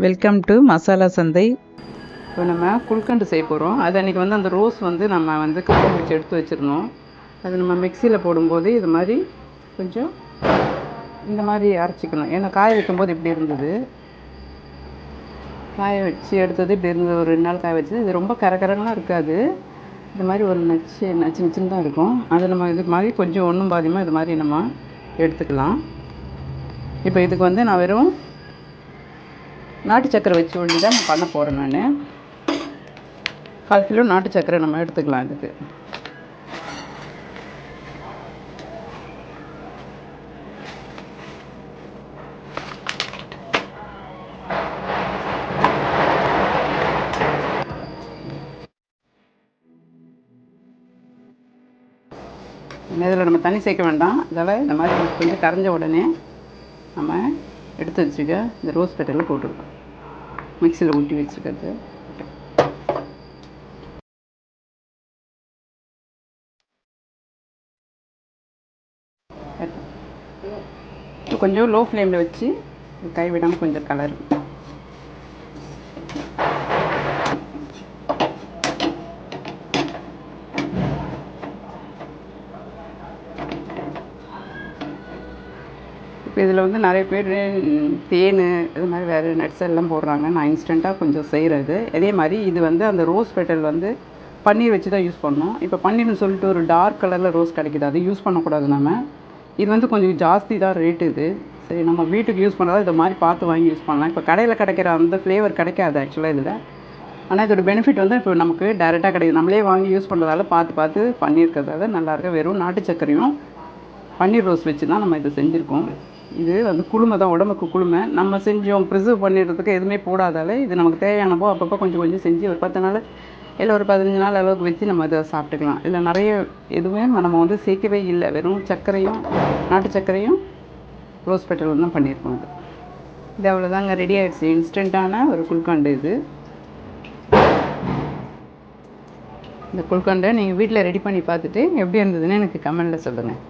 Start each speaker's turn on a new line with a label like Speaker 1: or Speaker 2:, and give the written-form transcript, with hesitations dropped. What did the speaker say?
Speaker 1: Welcome to masala சந்தை. இப்போ நம்ம குல்கண்டு செய்ய போகிறோம். அது அன்றைக்கி வந்து அந்த ரோஸ் வந்து நம்ம வந்து கட்டி வச்சு எடுத்து வச்சுருந்தோம். அது நம்ம மிக்சியில் போடும்போது இது மாதிரி கொஞ்சம் இந்த மாதிரி அரைச்சிக்கணும். ஏன்னா காய வைக்கும்போது இப்படி இருந்தது, காய வச்சு எடுத்தது இப்படி இருந்தது. ஒரு 2 நாள் காய வச்சது. இது ரொம்ப கரகரலாம் இருக்காது. இந்த மாதிரி ஒரு நச்சு தான் இருக்கும். அது நம்ம இது மாதிரி கொஞ்சம் ஒன்றும் பாதியமாக இது மாதிரி நம்ம எடுத்துக்கலாம். இப்போ இதுக்கு வந்து நான் வெறும் நாட்டு சக்கரை வச்சு ஒண்டி தான் நான் பண்ண போகிறேன். நான் 1/4 கிலோ நாட்டு சக்கரை நம்ம எடுத்துக்கலாம். இதுக்கு இதில் நம்ம தண்ணி சேர்க்க வேண்டாம். இதில் இந்த மாதிரி கொஞ்சம் கரைஞ்ச உடனே நம்ம எடுத்து வச்சுக்க இந்த ரோஸ் பெட்டலில் போட்டுருக்கோம். மிக்சியில் ஊற்றி வச்சுக்கிறது. கொஞ்சம் லோ ஃப்ளேமில் வச்சு கைவிடாமல் கொஞ்சம் கலர். இப்போ இதில் வந்து நிறைய பேர் தேன் இது மாதிரி வேறு நட்ஸ் எல்லாம் போடுறாங்க. நான் இன்ஸ்டண்ட்டாக கொஞ்சம் செய்கிறது. அதே மாதிரி இது வந்து அந்த ரோஸ் பெட்டல் வந்து பன்னீர் வச்சு தான் யூஸ் பண்ணோம். இப்போ பன்னீர்னு சொல்லிட்டு ஒரு டார்க் கலரில் ரோஸ் கிடைக்கிது, அது யூஸ் பண்ணக்கூடாது. நம்ம இது வந்து கொஞ்சம் ஜாஸ்தி தான் ரேட்டு. இது சரி, நம்ம வீட்டுக்கு யூஸ் பண்ணுறதா இது மாதிரி பார்த்து வாங்கி யூஸ் பண்ணலாம். இப்போ கடையில் கிடைக்கிற அந்த ஃப்ளேவர் கிடைக்காது ஆக்சுவலாக இதில். ஆனால் இதோட பெனிஃபிட் வந்து இப்போ நமக்கு டேரெக்டாக கிடைக்குது. நம்மளே வாங்கி யூஸ் பண்ணுறதால பார்த்து பண்ணியிருக்கிறதால நல்லாயிருக்கு. வெறும் நாட்டு சர்க்கரையும் பன்னீர் ரோஸ் வச்சு தான் நம்ம இதை செஞ்சுருக்கோம். இது வந்து குளுமை தான், உடம்புக்கு குளுமை. நம்ம செஞ்சோம் ப்ரிசர்வ் பண்ணிடுறதுக்கு எதுவுமே போடாதால இது நமக்கு தேவையானப்போ அப்பப்போ கொஞ்சம் செஞ்சு ஒரு 10 நாள் இல்லை ஒரு 15 நாள் அளவுக்கு வச்சு நம்ம இதை சாப்பிட்டுக்கலாம். இதில் நிறைய எதுவுமே நம்ம வந்து சேர்க்கவே இல்லை. வெறும் சர்க்கரையும் நாட்டு சர்க்கரையும் ரோஸ் பெட்டல் தான் பண்ணியிருக்கோம். இது அவ்வளோதாங்க, ரெடி ஆகிடுச்சு. இன்ஸ்டண்ட்டான ஒரு குல்கண்டு இது. இந்த குல்கண்டை நீங்கள் வீட்டில் ரெடி பண்ணி பார்த்துட்டு எப்படி இருந்ததுன்னு எனக்கு கமெண்டில் சொல்லுங்கள்.